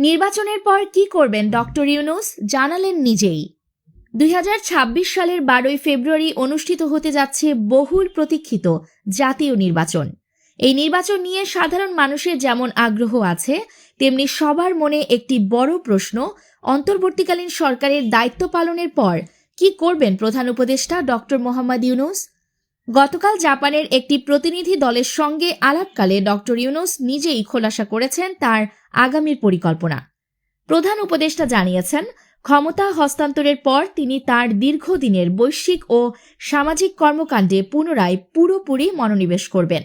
নির্বাচনের পর কি করবেন ডক্টর ইউনূস জানালেন নিজেই। 2026 সালের 12 ফেব্রুয়ারি অনুষ্ঠিত হতে যাচ্ছে বহুল প্রতীক্ষিত জাতীয় নির্বাচন। এই নির্বাচন নিয়ে সাধারণ মানুষের যেমন আগ্রহ আছে, তেমনি সবার মনে একটি বড় প্রশ্ন, অন্তর্বর্তীকালীন সরকারের দায়িত্ব পালনের পর কি করবেন প্রধান উপদেষ্টা ডক্টর মোহাম্মদ ইউনূস। গতকাল জাপানের একটি প্রতিনিধি দলের সঙ্গে আলাপকালে ডক্টর ইউনূস নিজেই খোলাসা করেছেন তার আগামীর পরিকল্পনা। প্রধান উপদেষ্টা জানিয়েছেন, ক্ষমতা হস্তান্তরের পর তিনি তার দীর্ঘদিনের বৈশ্বিক ও সামাজিক কর্মকাণ্ডে পুনরায় পুরোপুরি মনোনিবেশ করবেন।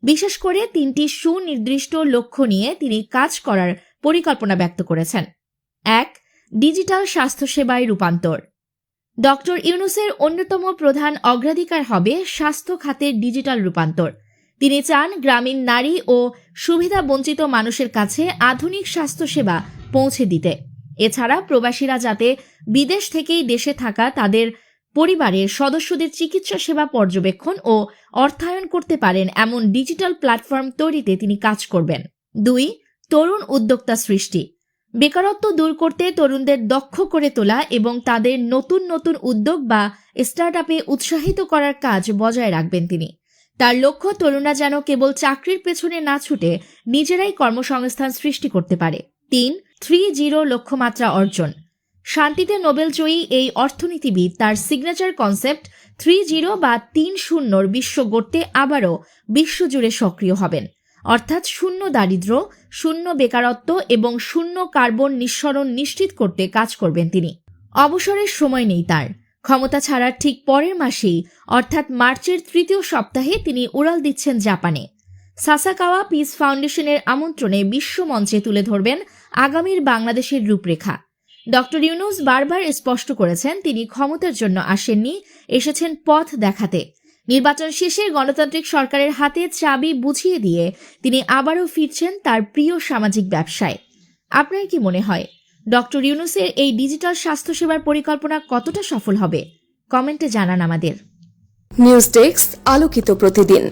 বিশেষ করে 3টি সুনির্দিষ্ট লক্ষ্য নিয়ে তিনি কাজ করার পরিকল্পনা ব্যক্ত করেছেন। 1. ডিজিটাল স্বাস্থ্যসেবায় রূপান্তর। ডক্টর ইউনূসের অন্যতম প্রধান অগ্রাধিকার হবে স্বাস্থ্য খাতের ডিজিটাল রূপান্তর। তিনি চান গ্রামীণ নারী ও সুবিধা বঞ্চিত মানুষের কাছে আধুনিক স্বাস্থ্যসেবা পৌঁছে দিতে। এছাড়া প্রবাসীরা যাতে বিদেশ থেকেই দেশে থাকা তাদের পরিবারের সদস্যদের চিকিৎসা সেবা পর্যবেক্ষণ ও অর্থায়ন করতে পারেন এমন ডিজিটাল প্ল্যাটফর্ম তৈরিতে তিনি কাজ করবেন। 2. তরুণ উদ্যোক্তা সৃষ্টি। বেকারত্ব দূর করতে তরুণদের দক্ষ করে তোলা এবং তাদের নতুন নতুন উদ্যোগ বা স্টার্টআপে উৎসাহিত করার কাজ বজায় রাখবেন তিনি। তার লক্ষ্য তরুণরা যেন কেবল চাকরির পেছনে না ছুটে নিজেরাই কর্মসংস্থান সৃষ্টি করতে পারে। 3. 3-0 লক্ষ্যমাত্রা অর্জন। শান্তিতে নোবেলজয়ী এই অর্থনীতিবিদ তার সিগনেচার কনসেপ্ট 3-0 বা 3-0 বিশ্ব গড়তে আবারও বিশ্বজুড়ে সক্রিয় হবেন। অর্থাৎ শূন্য দারিদ্র্য, শূন্য বেকারত্ব এবং শূন্য কার্বন নিঃসরণ নিশ্চিত করতে কাজ করবেন তিনি। অবসরের সময় নেই তার। ক্ষমতা ছাড়ার ঠিক পরের মাসেই অর্থাৎ মার্চের 3য় সপ্তাহে তিনি উড়াল দিচ্ছেন জাপানে। সাসাকাওয়া পিস ফাউন্ডেশনের আমন্ত্রণে বিশ্বমঞ্চে তুলে ধরবেন আগামীর বাংলাদেশের রূপরেখা। ডক্টর ইউনূস বারবার স্পষ্ট করেছেন তিনি ক্ষমতার জন্য আসেননি, এসেছেন পথ দেখাতে। নির্বাচন শেষে গণতান্ত্রিক সরকারের হাতে চাবি বুঝিয়ে দিয়ে তিনি আবারও ফিরছেন তার প্রিয় সামাজিক ব্যবসায়। আপনার কি মনে হয় ডক্টর ইউনূসের এই ডিজিটাল স্বাস্থ্যসেবার পরিকল্পনা কতটা সফল হবে? কমেন্টে জানান আমাদের। নিউজ ডেস্ক, আলোকিত প্রতিদিন।